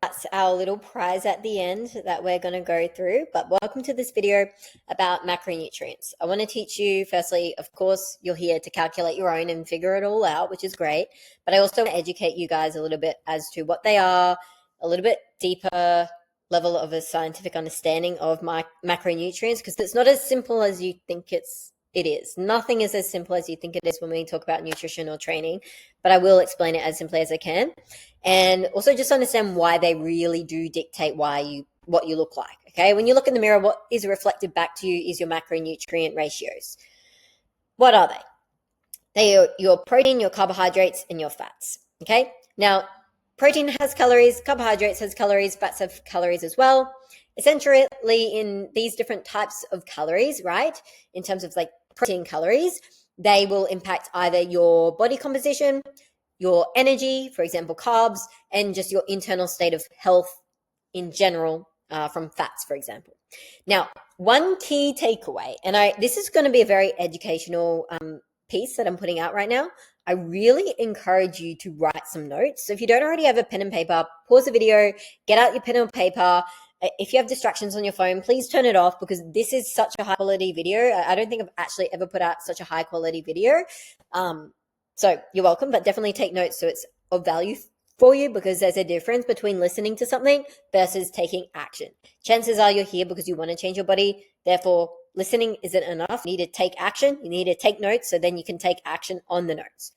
That's our little prize at the end that we're going to go through. But welcome to this video about macronutrients. I want to teach you, firstly, of course, you're here to calculate your own and figure it all out, which is great. But I also want to educate you guys a little bit as to what they are, a little bit deeper level of a scientific understanding of macronutrients, because it's not as simple as you think it is. Nothing is as simple as you think it is when we talk about nutrition or training, but I will explain it as simply as I can. And also just understand why they really do dictate what you look like. Okay, when you look in the mirror, what is reflected back to you is your macronutrient ratios. What are they? They are your protein, your carbohydrates, and your fats. Okay, now protein has calories, carbohydrates has calories, fats have calories as well. Essentially, in these different types of calories, right, in terms of like protein calories, they will impact either your body composition, your energy, for example, carbs, and just your internal state of health in general from fats, for example. Now, one key takeaway, and this is going to be a very educational piece that I'm putting out right now. I really encourage you to write some notes. So if you don't already have a pen and paper, pause the video, get out your pen and paper. If you have distractions on your phone, please turn it off, because this is such a high quality video. I don't think I've actually ever put out such a high quality video. So you're welcome, but definitely take notes so it's of value for you, because there's a difference between listening to something versus taking action. Chances are you're here because you want to change your body. Therefore, listening isn't enough. You need to take action. You need to take notes so then you can take action on the notes.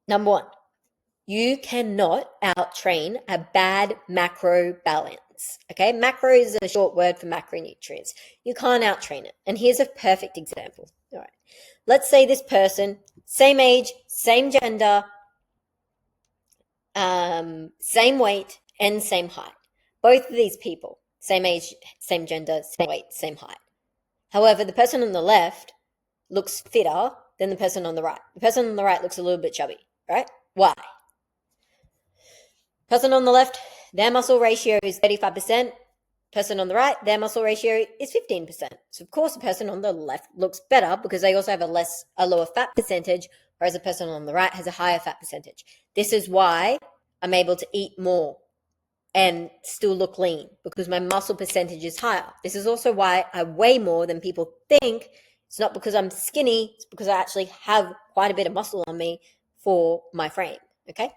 Number one, you cannot out-train a bad macro balance. Okay, macro is a short word for macronutrients. You can't out-train it. And here's a perfect example. All right, let's say this person, same age, same gender, same weight, and same height. Both of these people, same age, same gender, same weight, same height. However, the person on the left looks fitter than the person on the right. The person on the right looks a little bit chubby, right? Why? Person on the left, their muscle ratio is 35%. Person on the right, their muscle ratio is 15%. So of course the person on the left looks better because they also have a lower fat percentage, whereas the person on the right has a higher fat percentage. This is why I'm able to eat more and still look lean, because my muscle percentage is higher. This is also why I weigh more than people think. It's not because I'm skinny, it's because I actually have quite a bit of muscle on me for my frame, okay?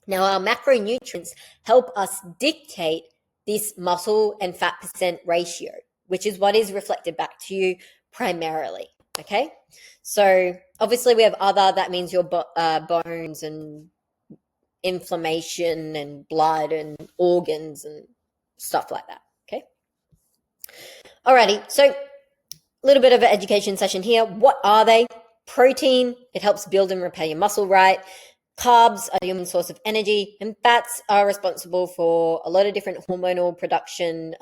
Now, our macronutrients help us dictate this muscle and fat percent ratio, which is what is reflected back to you primarily, okay? So obviously we have other, that means your bones and inflammation and blood and organs and stuff like that, okay? Alrighty, so a little bit of an education session here. What are they? Protein, it helps build and repair your muscle, right? Carbs are your main source of energy, and fats are responsible for a lot of different hormonal production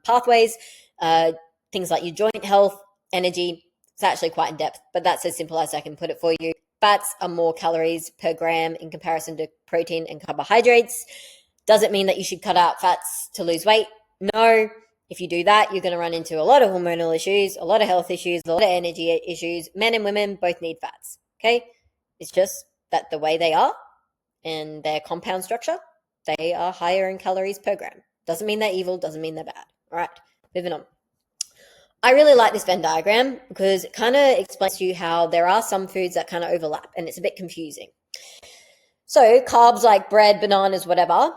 pathways, things like your joint health, energy. It's actually quite in depth, but that's as simple as I can put it for you. Fats are more calories per gram in comparison to protein and carbohydrates. Does it mean that you should cut out fats to lose weight? No. If you do that, you're going to run into a lot of hormonal issues, a lot of health issues, a lot of energy issues. Men and women both need fats, okay? It's just that the way they are and their compound structure, they are higher in calories per gram. Doesn't mean they're evil, doesn't mean they're bad. All right, moving on. I really like this Venn diagram because it kind of explains to you how there are some foods that kind of overlap, and it's a bit confusing. So carbs like bread, bananas, whatever,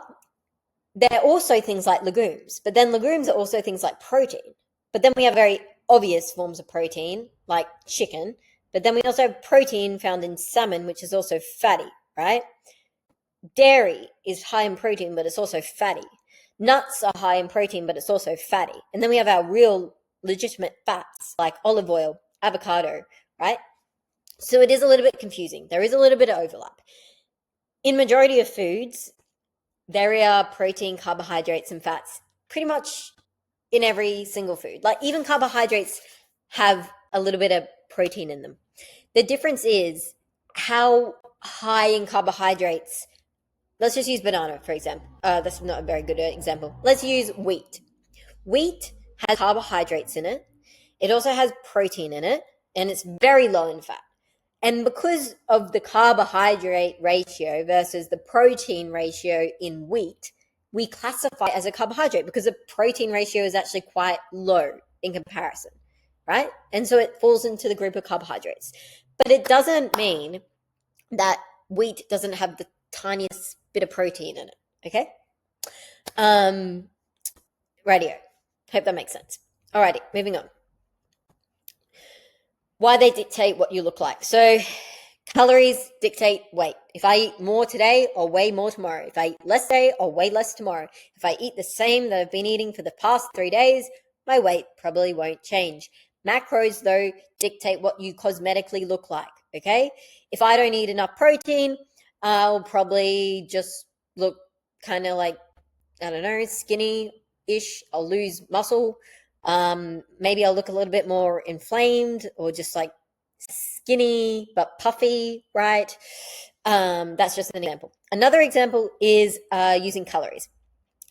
they're also things like legumes, but then legumes are also things like protein. But then we have very obvious forms of protein like chicken, but then we also have protein found in salmon, which is also fatty, right? Dairy is high in protein, but it's also fatty. Nuts are high in protein, but it's also fatty. And then we have our real legitimate fats like olive oil, avocado, right? So it is a little bit confusing. There is a little bit of overlap. In majority of foods, there are protein, carbohydrates, and fats pretty much in every single food. Like even carbohydrates have a little bit of protein in them. The difference is how high in carbohydrates. Let's just use banana, for example. That's not a very good example. Let's use wheat. Wheat has carbohydrates in it. It also has protein in it, and it's very low in fat. And because of the carbohydrate ratio versus the protein ratio in wheat, we classify it as a carbohydrate because the protein ratio is actually quite low in comparison, right? And so it falls into the group of carbohydrates. But it doesn't mean that wheat doesn't have the tiniest bit of protein in it, okay? Radio. Hope that makes sense. Alrighty, moving on. Why they dictate what you look like. So calories dictate weight. If I eat more today, I'll weigh more tomorrow. If I eat less today, I'll weigh less tomorrow. If I eat the same that I've been eating for the past 3 days, my weight probably won't change. Macros, though, dictate what you cosmetically look like, okay? If I don't eat enough protein, I'll probably just look kind of like, I don't know, skinny-ish. I'll lose muscle. Maybe I'll look a little bit more inflamed or just like skinny but puffy, right? That's just an example. Another example is using calories.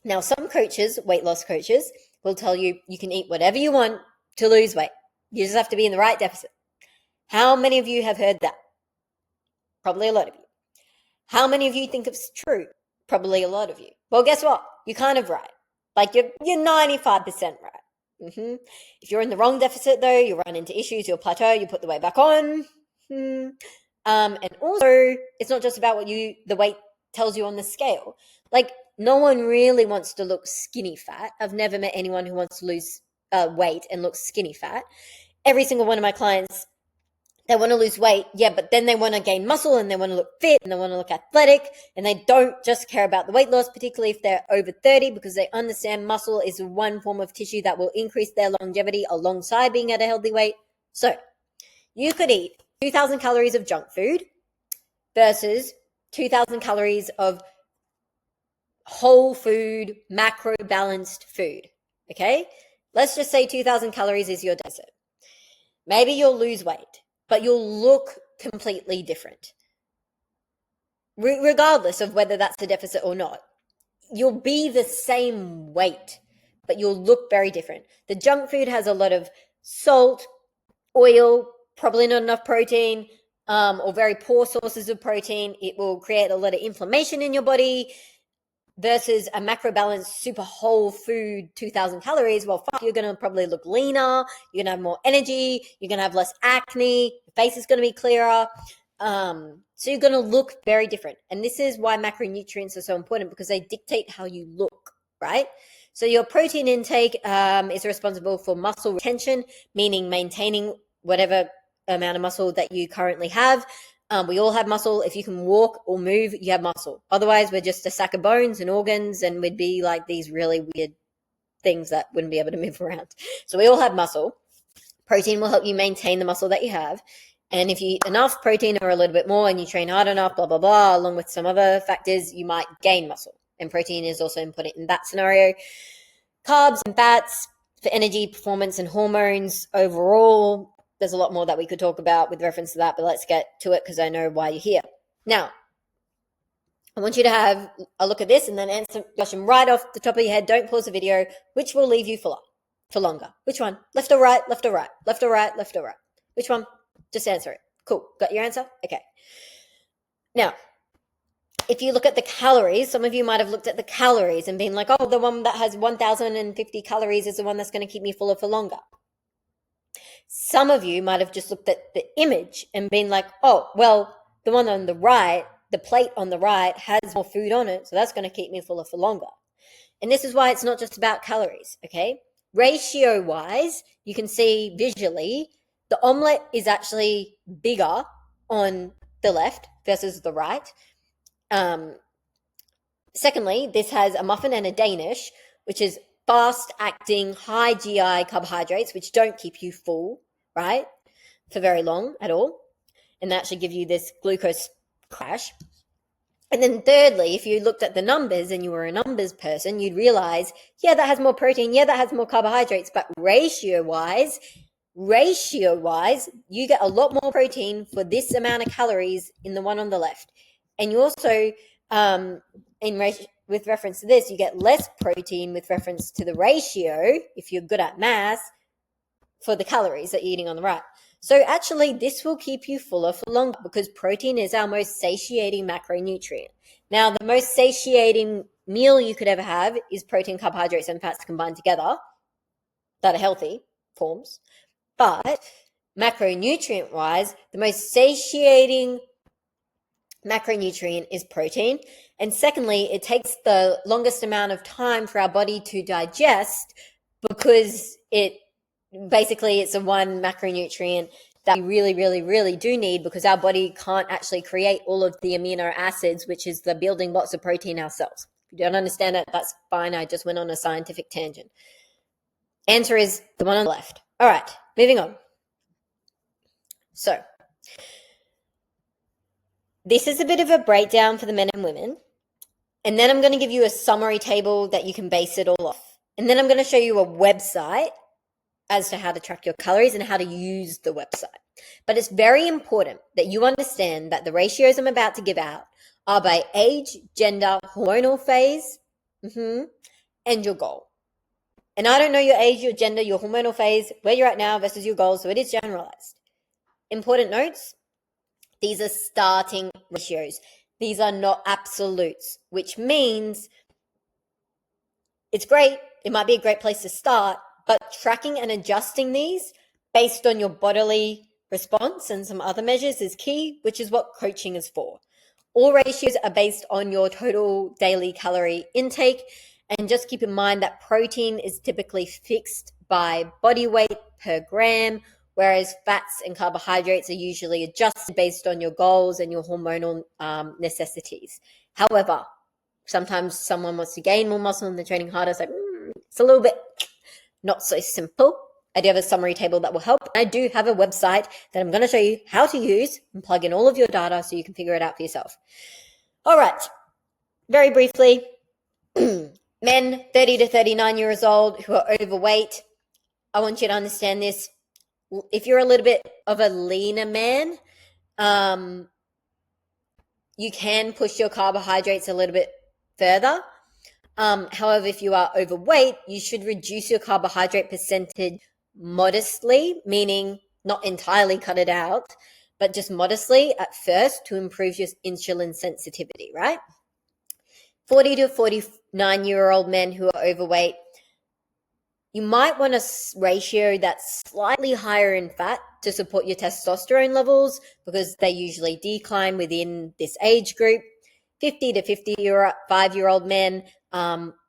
Now, some coaches, weight loss coaches, will tell you you can eat whatever you want to lose weight. You just have to be in the right deficit. How many of you have heard that? Probably a lot of you. How many of you think it's true? Probably a lot of you. Well, guess what? You're kind of right. Like you're 95% right. If you're in the wrong deficit, though, you run into issues, you'll plateau, you put the weight back on. And also, it's not just about what the weight tells you on the scale. Like, no one really wants to look skinny fat. I've never met anyone who wants to lose weight and look skinny fat. Every single one of my clients, they want to lose weight, yeah, but then they want to gain muscle and they want to look fit and they want to look athletic, and they don't just care about the weight loss, particularly if they're over 30, because they understand muscle is one form of tissue that will increase their longevity alongside being at a healthy weight. So you could eat 2,000 calories of junk food versus 2,000 calories of whole food, macro balanced food, okay? Let's just say 2,000 calories is your deficit. Maybe you'll lose weight, but you'll look completely different. Regardless of whether that's a deficit or not, you'll be the same weight, but you'll look very different. The junk food has a lot of salt, oil, probably not enough protein, or very poor sources of protein. It will create a lot of inflammation in your body versus a macro balanced super whole food 2,000 calories. Well, you're going to probably look leaner, you're going to have more energy, you're going to have less acne, your face is going to be clearer. So you're going to look very different. And this is why macronutrients are so important, because they dictate how you look, right? So your protein intake is responsible for muscle retention, meaning maintaining whatever amount of muscle that you currently have. We all have muscle. If you can walk or move, you have muscle. Otherwise, we're just a sack of bones and organs, and we'd be like these really weird things that wouldn't be able to move around. So we all have muscle. Protein will help you maintain the muscle that you have. And if you eat enough protein or a little bit more and you train hard enough, blah, blah, blah, along with some other factors, you might gain muscle. And protein is also important in that scenario. Carbs and fats for energy, performance, and hormones overall. There's a lot more that we could talk about with reference to that, but let's get to it because I know why you're here. Now, I want you to have a look at this and then answer the question right off the top of your head. Don't pause the video. Which will leave you for longer? Which one? Left or right? Left or right? Left or right? Left or right? Which one? Just answer it. Cool. Got your answer? Okay. Now, if you look at the calories, some of you might have looked at the calories and been like, oh, the one that has 1,050 calories is the one that's going to keep me fuller for longer. Some of you might have just looked at the image and been like, oh, well, the one on the right, the plate on the right has more food on it, so that's going to keep me fuller for longer. And this is why it's not just about calories, okay? Ratio-wise, you can see visually, the omelette is actually bigger on the left versus the right. Secondly, this has a muffin and a Danish, which is fast-acting, high GI carbohydrates, which don't keep you full, right, for very long at all. And that should give you this glucose crash. And then thirdly, if you looked at the numbers and you were a numbers person, you'd realize, yeah, that has more protein, yeah, that has more carbohydrates, but ratio-wise, you get a lot more protein for this amount of calories in the one on the left. And you also, with reference to this, you get less protein with reference to the ratio, if you're good at math, for the calories that you're eating on the right. So actually, this will keep you fuller for longer because protein is our most satiating macronutrient. Now, the most satiating meal you could ever have is protein, carbohydrates, and fats combined together that are healthy forms. But macronutrient wise, the most satiating macronutrient is protein. And secondly, it takes the longest amount of time for our body to digest because it's a one macronutrient that we really, really, really do need because our body can't actually create all of the amino acids, which is the building blocks of protein ourselves. If you don't understand it, that's fine. I just went on a scientific tangent. Answer is the one on the left. All right, moving on. So this is a bit of a breakdown for the men and women. And then I'm going to give you a summary table that you can base it all off. And then I'm going to show you a website as to how to track your calories and how to use the website. But it's very important that you understand that the ratios I'm about to give out are by age, gender, hormonal phase, and your goal. And I don't know your age, your gender, your hormonal phase, where you're at now versus your goal, so it is generalized. Important notes, these are starting ratios. These are not absolutes, which means it's great. It might be a great place to start, but tracking and adjusting these based on your bodily response and some other measures is key, which is what coaching is for. All ratios are based on your total daily calorie intake. And just keep in mind that protein is typically fixed by body weight per gram, whereas fats and carbohydrates are usually adjusted based on your goals and your hormonal necessities. However, sometimes someone wants to gain more muscle and they're training harder. So it's a little bit not so simple. I do have a summary table that will help. I do have a website that I'm going to show you how to use and plug in all of your data so you can figure it out for yourself. All right, very briefly, men 30 to 39 years old who are overweight, I want you to understand this. If you're a little bit of a leaner man, you can push your carbohydrates a little bit further. However, if you are overweight, you should reduce your carbohydrate percentage modestly, meaning not entirely cut it out, but just modestly at first to improve your insulin sensitivity, right? 40 to 49-year-old men who are overweight, you might want a ratio that's slightly higher in fat to support your testosterone levels because they usually decline within this age group. 50 to 55-year-old men,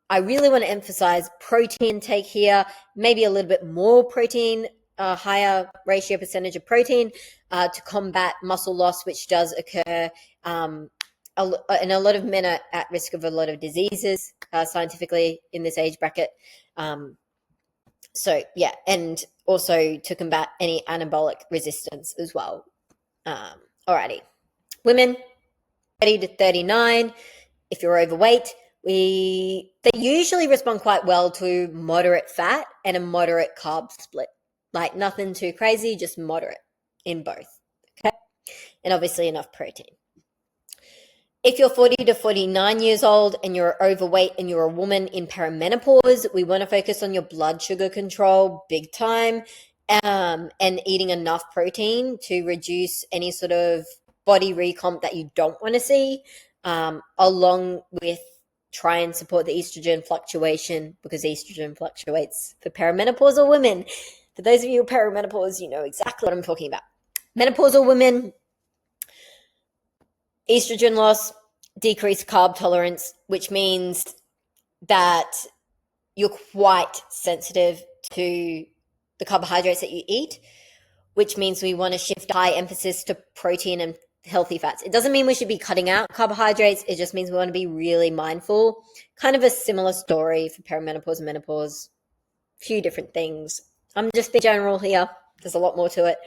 I really want to emphasize protein intake here, maybe a little bit more protein, higher ratio percentage of protein to combat muscle loss, which does occur. And a lot of men are at risk of a lot of diseases scientifically in this age bracket. So yeah, and also to combat any anabolic resistance as well. Alrighty, women 30 to 39, if you're overweight, they usually respond quite well to moderate fat and a moderate carb split. Like nothing too crazy, just moderate in both. Okay, and obviously enough protein. If you're 40 to 49 years old and you're overweight and you're a woman in perimenopause, we want to focus on your blood sugar control big time and eating enough protein to reduce any sort of body recomp that you don't want to see, along with try and support the estrogen fluctuation because estrogen fluctuates for perimenopausal women. For those of you who are perimenopause, you know exactly what I'm talking about. Menopausal women, estrogen loss, decreased carb tolerance, which means that you're quite sensitive to the carbohydrates that you eat, which means we want to shift high emphasis to protein and healthy fats. It doesn't mean we should be cutting out carbohydrates. It just means we want to be really mindful. Kind of a similar story for perimenopause and menopause. A few different things. I'm just being general here. There's a lot more to it.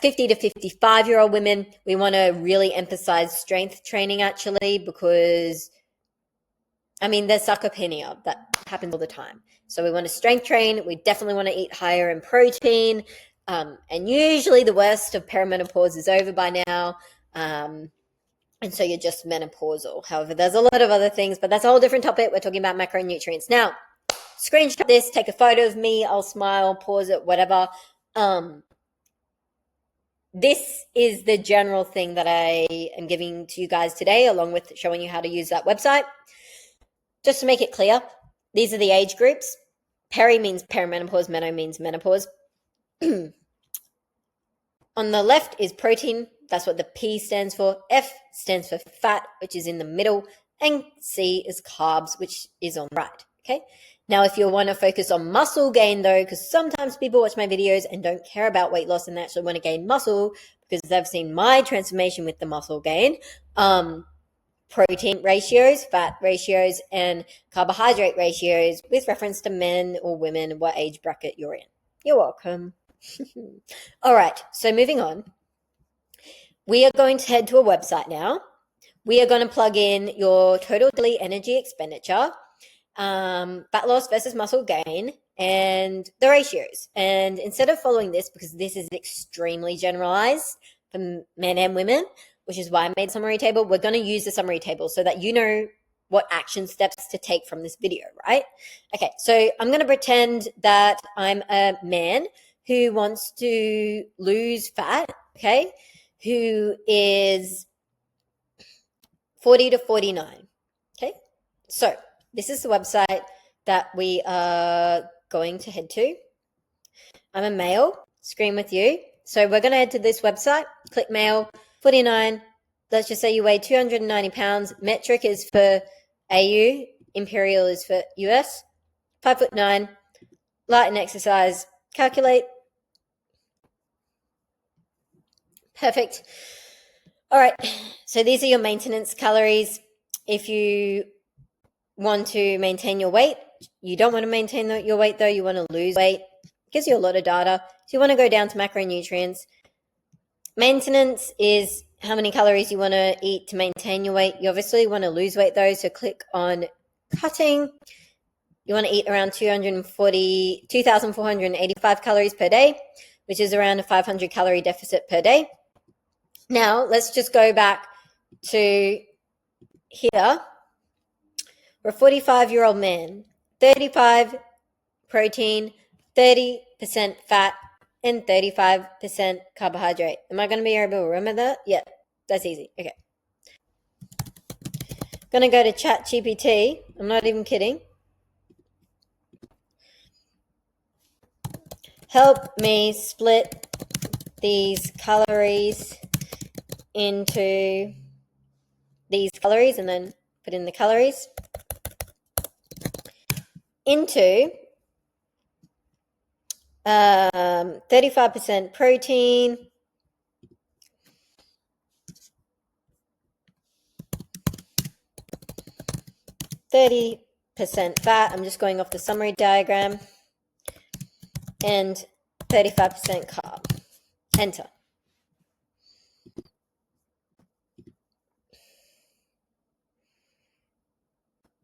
50 to 55-year-old women, we want to really emphasize strength training actually because, there's sarcopenia that happens all the time. So we want to strength train. We definitely want to eat higher in protein. And usually the worst of perimenopause is over by now. And so you're just menopausal. However, there's a lot of other things, but that's a whole different topic. We're talking about macronutrients. Now, screenshot this, take a photo of me. I'll smile, pause it, whatever. This is the general thing that I am giving to you guys today, along with showing you how to use that website. just to make it clear, these are the age groups. Peri means perimenopause, meno means menopause. On the left is protein. That's what the P stands for. F stands for fat, which is in the middle. And C is carbs, which is on the right. Okay. Now, if you want to focus on muscle gain, though, because sometimes people watch my videos and don't care about weight loss and they actually want to gain muscle because they've seen my transformation with the muscle gain, protein ratios, fat ratios, and carbohydrate ratios with reference to men or women, what age bracket you're in. You're welcome. All right, so moving on. We are going to head to a website now. We are going to plug in your total daily energy expenditure, fat loss versus muscle gain, and the ratios. And instead of following this, because this is extremely generalized for men and women, which is why I made a summary table, we're going to use the summary table so that you know what action steps to take from this video, right? Okay, so I'm going to pretend that I'm a man who wants to lose fat, okay, who is 40 to 49, okay? So this is the website that we are going to head to. I'm a male, screen with you. So we're going to head to this website, click male, 49. Let's just say you weigh 290 pounds. Metric is for AU, imperial is for US. 5'9", light and exercise, calculate. Perfect. All right, so these are your maintenance calories. If you want to maintain your weight, you don't want to maintain your weight though, you want to lose weight. It gives you a lot of data. So you want to go down to macronutrients. Maintenance is how many calories you want to eat to maintain your weight. You obviously want to lose weight though, so click on cutting. You want to eat around 2,485 calories per day, which is around a 500 calorie deficit per day. Now, let's just go back to here. We're a 45-year-old man, 35 protein, 30% fat, and 35% carbohydrate. Am I going to be able to remember that? Yeah, that's easy. Okay. Going to go to ChatGPT. I'm not even kidding. Help me split these calories into these calories, and then put in the calories into 35% protein, 30% fat. I'm just going off the summary diagram, and 35% carb. Enter.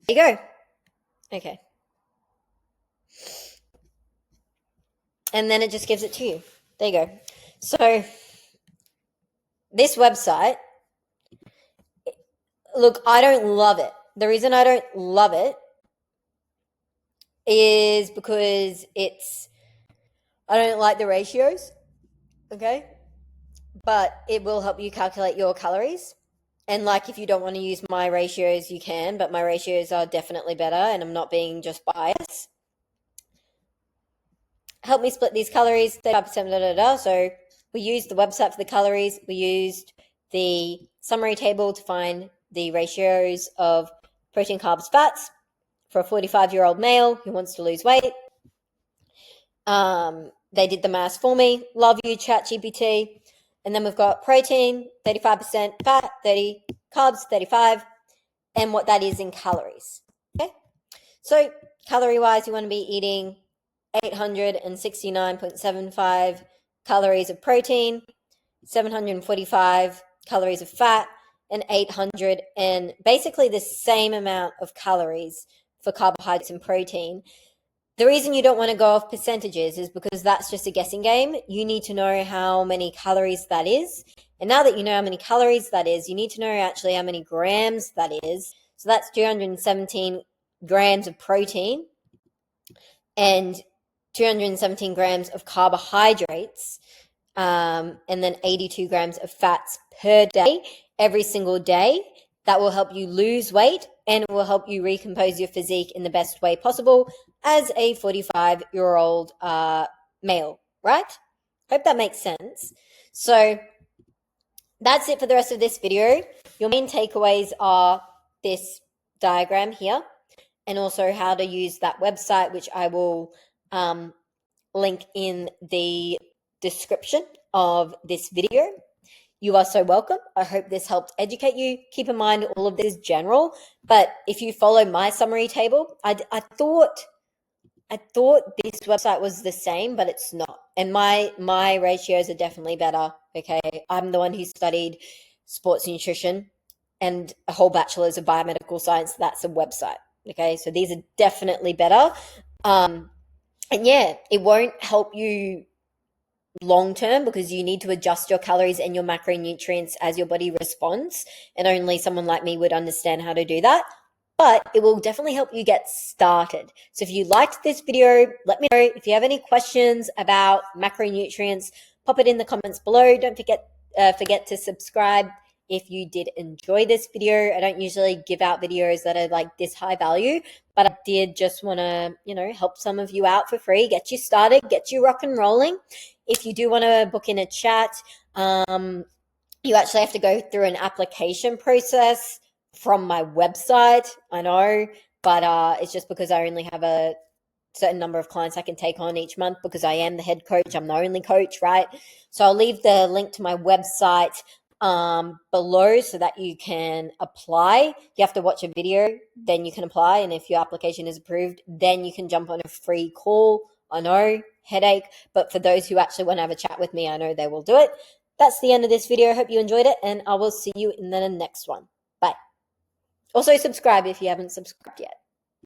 There you go. Okay. And then it just gives it to you. There you go. So this website, look, I don't love it. The reason I don't love it is because I don't like the ratios, okay? But it will help you calculate your calories. And like, if you don't want to use my ratios, you can, but my ratios are definitely better, and I'm not being just biased. Help me split these calories, 35%, So we used the website for the calories. We used the summary table to find the ratios of protein, carbs, fats for a 45-year-old male who wants to lose weight. They did the math for me. Love you, ChatGPT. And then we've got protein, 35% fat, 30 carbs, 35, and what that is in calories. Okay. So calorie-wise, you want to be eating 869.75 calories of protein, 745 calories of fat, and 800 and basically the same amount of calories for carbohydrates and protein. The reason you don't want to go off percentages is because that's just a guessing game. You need to know how many calories that is. And now that you know how many calories that is, you need to know actually how many grams that is. So that's 217 grams of protein and 217 grams of carbohydrates, and then 82 grams of fats per day, every single day. that will help you lose weight and will help you recompose your physique in the best way possible as a 45-year-old male, right? Hope that makes sense. So that's it for the rest of this video. Your main takeaways are this diagram here, and also how to use that website, which I will link in the description of this video. You are so welcome. I hope this helped educate you. Keep in mind, all of this is general, but if you follow my summary table, I thought this website was the same, but it's not. And my ratios are definitely better. Okay, I'm the one who studied sports nutrition and a whole bachelor's of biomedical science. That's a website. Okay, so these are definitely better. And yeah, it won't help you long term because you need to adjust your calories and your macronutrients as your body responds, and only someone like me would understand how to do that. But it will definitely help you get started. So if you liked this video, let me know. If you have any questions about macronutrients, pop it in the comments below. Don't forget to subscribe if you did enjoy this video. I don't usually give out videos that are like this high value, but I did just want to, help some of you out for free, get you started, get you rock and rolling. If you do want to book in a chat, you actually have to go through an application process from my website. I know, but it's just because I only have a certain number of clients I can take on each month because I am the head coach. I'm the only coach, right? So I'll leave the link to my website below so that you can apply. You have to watch a video, then you can apply. And if your application is approved, then you can jump on a free call. I know, headache, but for those who actually want to have a chat with me, I know they will do it. That's the end of this video. I hope you enjoyed it, and I will see you in the next one. Bye. Also, subscribe if you haven't subscribed yet.